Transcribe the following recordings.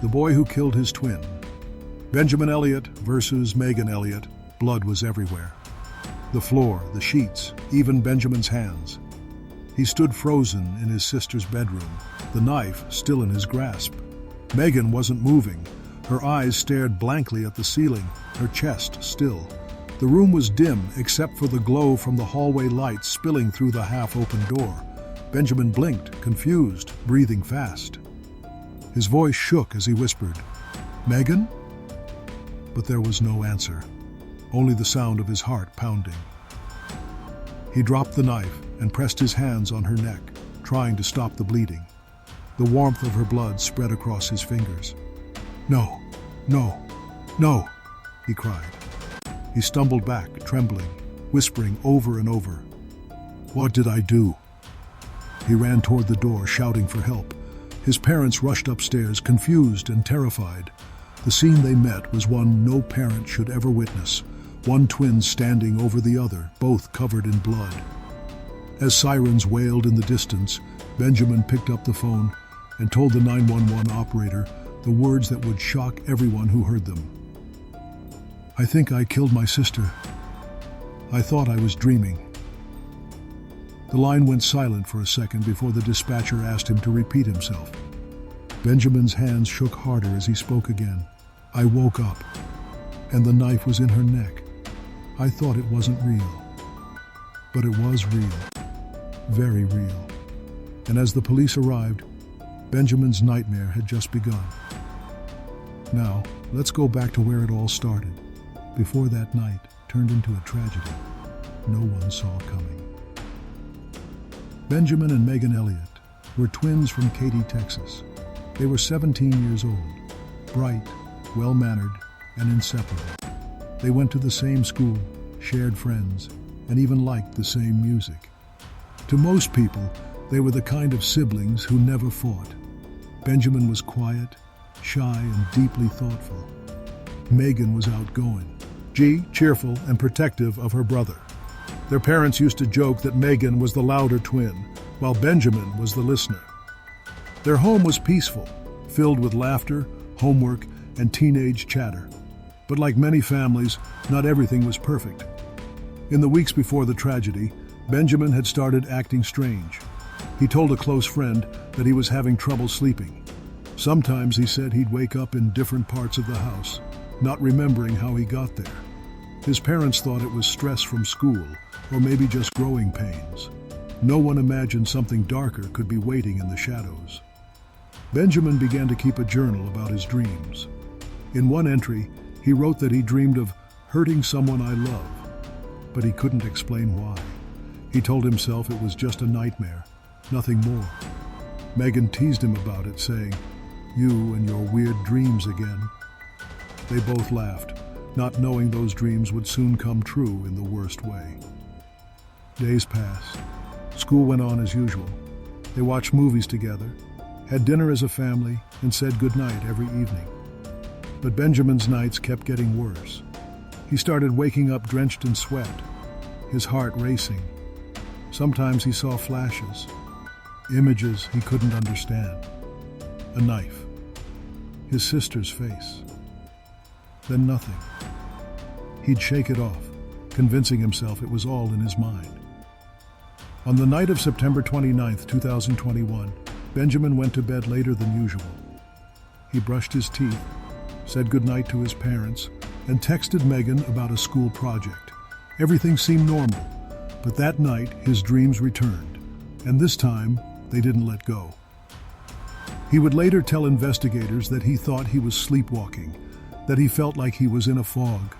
the boy who killed his twin. Benjamin Elliott versus Megan Elliott. Blood was everywhere. The floor, the sheets, even Benjamin's hands. He stood frozen in his sister's bedroom, the knife still in his grasp. Megan wasn't moving. Her eyes stared blankly at the ceiling, her chest still. The room was dim except for the glow from the hallway lights spilling through the half-open door. Benjamin blinked, confused, breathing fast. His voice shook as he whispered, "Megan?" But there was no answer, only the sound of his heart pounding. He dropped the knife and pressed his hands on her neck, trying to stop the bleeding. The warmth of her blood spread across his fingers. "No, no, no," he cried. He stumbled back, trembling, whispering over and over, "What did I do?" He ran toward the door, shouting for help. His parents rushed upstairs, confused and terrified. The scene they met was one no parent should ever witness. One twin standing over the other, both covered in blood. As sirens wailed in the distance, Benjamin picked up the phone and told the 911 operator the words that would shock everyone who heard them. "I think I killed my sister. I thought I was dreaming." The line went silent for a second before the dispatcher asked him to repeat himself. Benjamin's hands shook harder as he spoke again. "I woke up, and the knife was in her neck. I thought it wasn't real. But it was real. Very real." And as the police arrived, Benjamin's nightmare had just begun. Now, let's go back to where it all started, before that night turned into a tragedy no one saw coming. Benjamin and Megan Elliott were twins from Katy, Texas. They were 17 years old, bright, well-mannered, and inseparable. They went to the same school, shared friends, and even liked the same music. To most people, they were the kind of siblings who never fought. Benjamin was quiet, shy, and deeply thoughtful. Megan was outgoing, cheerful, and protective of her brother. Their parents used to joke that Megan was the louder twin, while Benjamin was the listener. Their home was peaceful, filled with laughter, homework, and teenage chatter. But like many families, not everything was perfect. In the weeks before the tragedy, Benjamin had started acting strange. He told a close friend that he was having trouble sleeping. Sometimes he said he'd wake up in different parts of the house, not remembering how he got there. His parents thought it was stress from school, or maybe just growing pains. No one imagined something darker could be waiting in the shadows. Benjamin began to keep a journal about his dreams. In one entry, he wrote that he dreamed of hurting someone I love, but he couldn't explain why. He told himself it was just a nightmare, nothing more. Megan teased him about it, saying, "You and your weird dreams again." They both laughed, not knowing those dreams would soon come true in the worst way. Days passed. School went on as usual. They watched movies together, had dinner as a family, and said goodnight every evening. But Benjamin's nights kept getting worse. He started waking up drenched in sweat, his heart racing. Sometimes he saw flashes, images he couldn't understand. A knife, his sister's face. Then nothing. He'd shake it off, convincing himself it was all in his mind. On the night of September 29, 2021, Benjamin went to bed later than usual. He brushed his teeth, said goodnight to his parents, and texted Megan about a school project. Everything seemed normal, but that night his dreams returned, and this time they didn't let go. He would later tell investigators that he thought he was sleepwalking, that he felt like he was in a fog,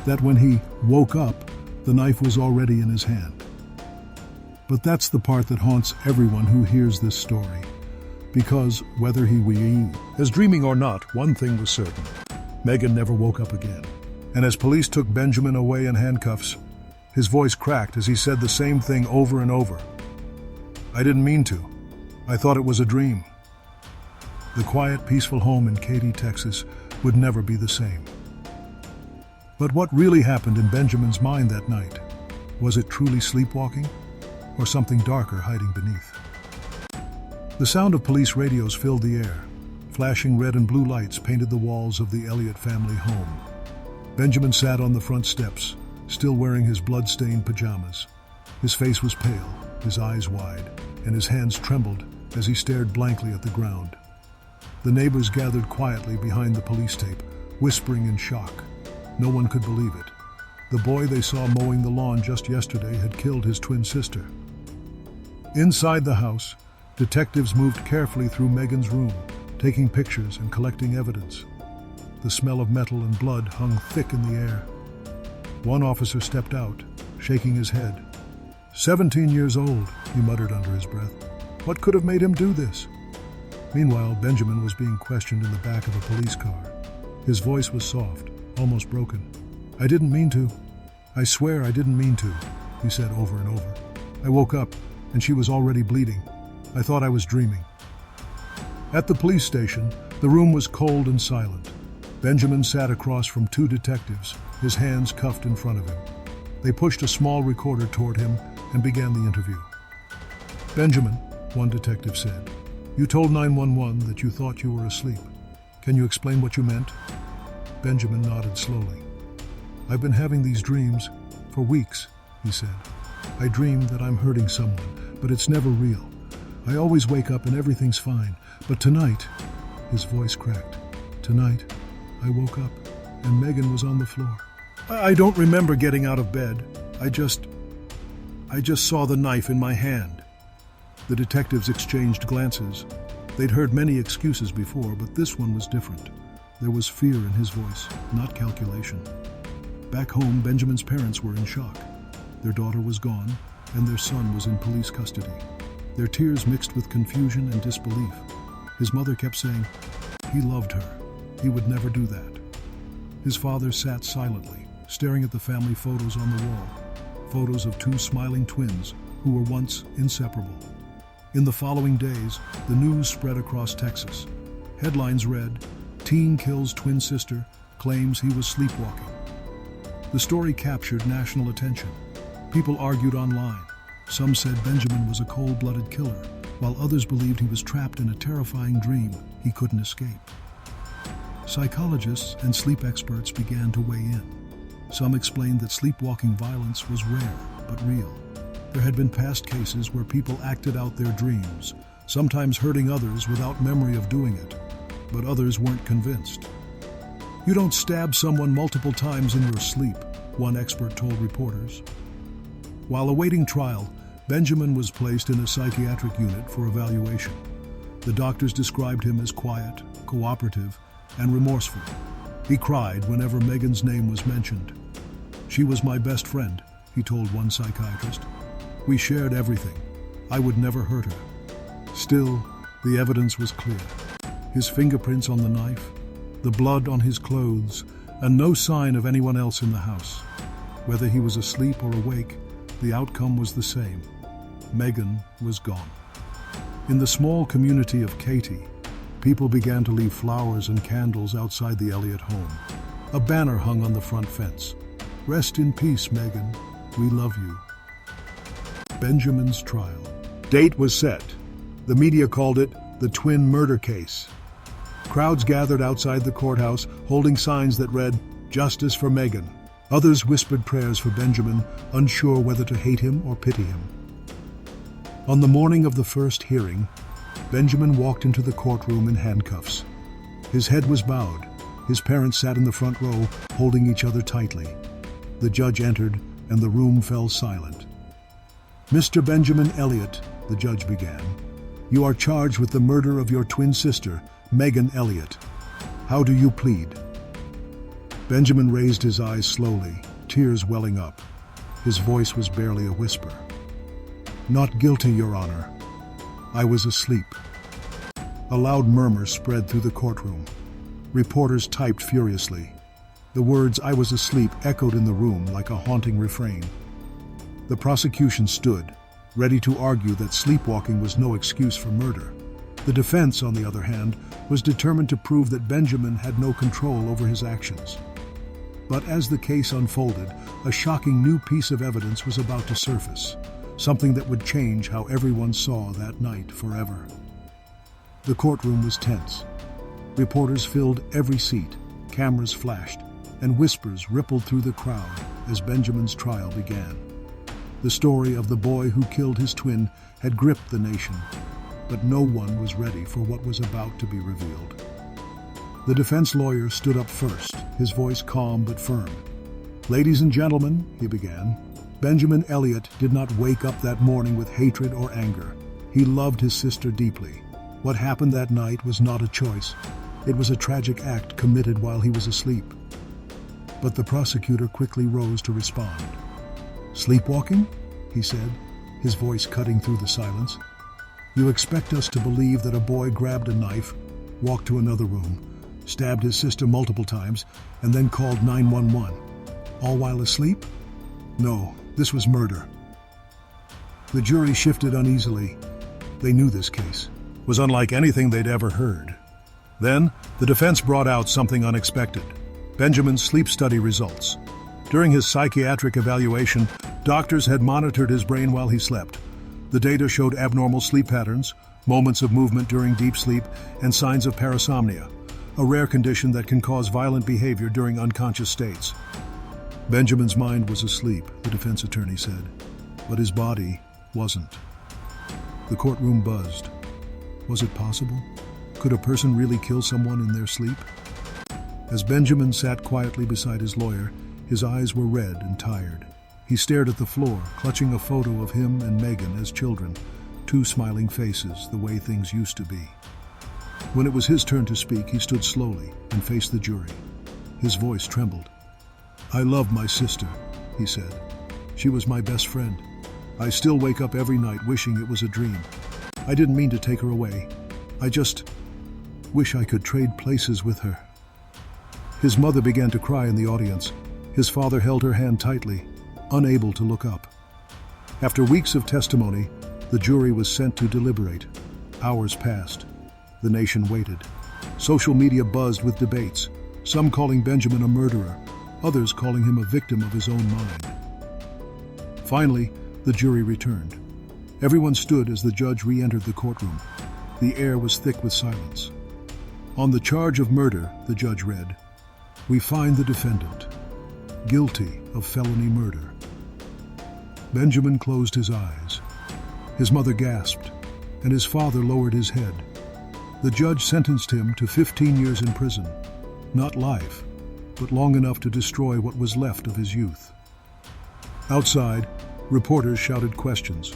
that when he woke up, the knife was already in his hand. But that's the part that haunts everyone who hears this story. Because whether he was dreaming or not, one thing was certain. Megan never woke up again. And as police took Benjamin away in handcuffs, his voice cracked as he said the same thing over and over. "I didn't mean to. I thought it was a dream." The quiet, peaceful home in Katy, Texas would never be the same. But what really happened in Benjamin's mind that night? Was it truly sleepwalking? Or something darker hiding beneath? The sound of police radios filled the air. Flashing red and blue lights painted the walls of the Elliott family home. Benjamin sat on the front steps, still wearing his blood-stained pajamas. His face was pale, his eyes wide, and his hands trembled as he stared blankly at the ground. The neighbors gathered quietly behind the police tape, whispering in shock. No one could believe it. The boy they saw mowing the lawn just yesterday had killed his twin sister. Inside the house, detectives moved carefully through Megan's room, taking pictures and collecting evidence. The smell of metal and blood hung thick in the air. One officer stepped out, shaking his head. 17 years old, he muttered under his breath. What could have made him do this? Meanwhile, Benjamin was being questioned in the back of a police car. His voice was soft, almost broken. I didn't mean to. I swear I didn't mean to, he said over and over. I woke up, and she was already bleeding. I thought I was dreaming. At the police station, the room was cold and silent. Benjamin sat across from two detectives, his hands cuffed in front of him. They pushed a small recorder toward him and began the interview. Benjamin, one detective said, you told 911 that you thought you were asleep. Can you explain what you meant? Benjamin nodded slowly. I've been having these dreams for weeks, he said. I dream that I'm hurting someone, but it's never real. I always wake up and everything's fine, but tonight, his voice cracked. Tonight, I woke up and Megan was on the floor. I don't remember getting out of bed. I just saw the knife in my hand. The detectives exchanged glances. They'd heard many excuses before, but this one was different. There was fear in his voice, not calculation. Back home, Benjamin's parents were in shock. Their daughter was gone, and their son was in police custody. Their tears mixed with confusion and disbelief. His mother kept saying, he loved her. He would never do that. His father sat silently, staring at the family photos on the wall. Photos of two smiling twins who were once inseparable. In the following days, the news spread across Texas. Headlines read, Teen kills twin sister, claims he was sleepwalking. The story captured national attention. People argued online. Some said Benjamin was a cold-blooded killer, while others believed he was trapped in a terrifying dream he couldn't escape. Psychologists and sleep experts began to weigh in. Some explained that sleepwalking violence was rare, but real. There had been past cases where people acted out their dreams, sometimes hurting others without memory of doing it, but others weren't convinced. You don't stab someone multiple times in your sleep, one expert told reporters. While awaiting trial, Benjamin was placed in a psychiatric unit for evaluation. The doctors described him as quiet, cooperative, and remorseful. He cried whenever Megan's name was mentioned. She was my best friend, he told one psychiatrist. We shared everything. I would never hurt her. Still, the evidence was clear. His fingerprints on the knife, the blood on his clothes, and no sign of anyone else in the house. Whether he was asleep or awake, the outcome was the same. Megan was gone. In the small community of Katy, people began to leave flowers and candles outside the Elliott home. A banner hung on the front fence. Rest in peace, Megan. We love you. Benjamin's trial. Date was set. The media called it the twin murder case. Crowds gathered outside the courthouse, holding signs that read, Justice for Megan. Others whispered prayers for Benjamin, unsure whether to hate him or pity him. On the morning of the first hearing, Benjamin walked into the courtroom in handcuffs. His head was bowed. His parents sat in the front row, holding each other tightly. The judge entered, and the room fell silent. Mr. Benjamin Elliott, the judge began, you are charged with the murder of your twin sister, Megan Elliott. How do you plead? Benjamin raised his eyes slowly, tears welling up. His voice was barely a whisper. Not guilty, Your Honor. I was asleep. A loud murmur spread through the courtroom. Reporters typed furiously. The words "I was asleep" echoed in the room like a haunting refrain. The prosecution stood, ready to argue that sleepwalking was no excuse for murder. The defense, on the other hand, was determined to prove that Benjamin had no control over his actions. But as the case unfolded, a shocking new piece of evidence was about to surface, something that would change how everyone saw that night forever. The courtroom was tense. Reporters filled every seat, cameras flashed, and whispers rippled through the crowd as Benjamin's trial began. The story of the boy who killed his twin had gripped the nation, but no one was ready for what was about to be revealed. The defense lawyer stood up first, his voice calm but firm. "Ladies and gentlemen," he began, "Benjamin Elliott did not wake up that morning with hatred or anger. He loved his sister deeply. What happened that night was not a choice. It was a tragic act committed while he was asleep." But the prosecutor quickly rose to respond. "Sleepwalking?" he said, his voice cutting through the silence. "You expect us to believe that a boy grabbed a knife, walked to another room, stabbed his sister multiple times, and then called 911, all while asleep? No, this was murder." The jury shifted uneasily. They knew this case was unlike anything they'd ever heard. Then, the defense brought out something unexpected: Benjamin's sleep study results. During his psychiatric evaluation, doctors had monitored his brain while he slept. The data showed abnormal sleep patterns, moments of movement during deep sleep, and signs of parasomnia, a rare condition that can cause violent behavior during unconscious states. Benjamin's mind was asleep, the defense attorney said, but his body wasn't. The courtroom buzzed. Was it possible? Could a person really kill someone in their sleep? As Benjamin sat quietly beside his lawyer, his eyes were red and tired. He stared at the floor, clutching a photo of him and Megan as children, two smiling faces, the way things used to be. When it was his turn to speak, he stood slowly and faced the jury. His voice trembled. "I love my sister," he said. "She was my best friend. I still wake up every night wishing it was a dream. I didn't mean to take her away. I just wish I could trade places with her." His mother began to cry in the audience. His father held her hand tightly, unable to look up. After weeks of testimony, the jury was sent to deliberate. Hours passed. The nation waited. Social media buzzed with debates, some calling Benjamin a murderer, others calling him a victim of his own mind. Finally, the jury returned. Everyone stood as the judge re-entered the courtroom. The air was thick with silence. "On the charge of murder," the judge read, "we find the defendant guilty of felony murder." Benjamin closed his eyes. His mother gasped, and his father lowered his head. The judge sentenced him to 15 years in prison, not life, but long enough to destroy what was left of his youth. Outside, reporters shouted questions.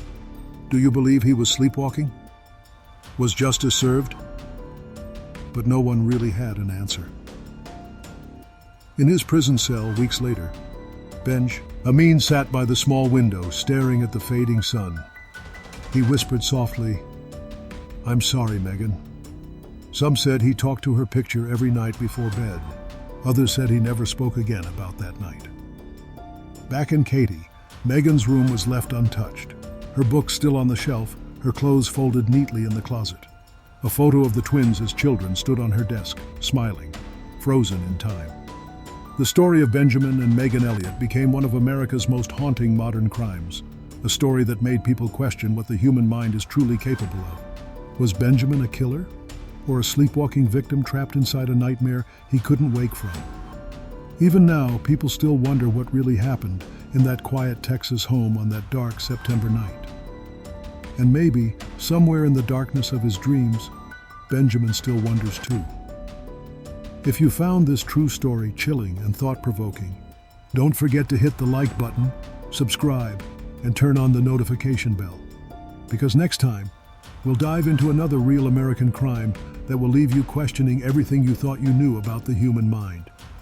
Do you believe he was sleepwalking? Was justice served? But no one really had an answer. In his prison cell weeks later, Amin sat by the small window, staring at the fading sun. He whispered softly, "I'm sorry, Megan." Some said he talked to her picture every night before bed. Others said he never spoke again about that night. Back in Katy, Megan's room was left untouched. Her books still on the shelf, her clothes folded neatly in the closet. A photo of the twins as children stood on her desk, smiling, frozen in time. The story of Benjamin and Megan Elliott became one of America's most haunting modern crimes, a story that made people question what the human mind is truly capable of. Was Benjamin a killer, or a sleepwalking victim trapped inside a nightmare he couldn't wake from? Even now, people still wonder what really happened in that quiet Texas home on that dark September night. And maybe, somewhere in the darkness of his dreams, Benjamin still wonders too. If you found this true story chilling and thought-provoking, don't forget to hit the like button, subscribe, and turn on the notification bell. Because next time, we'll dive into another real American crime that will leave you questioning everything you thought you knew about the human mind.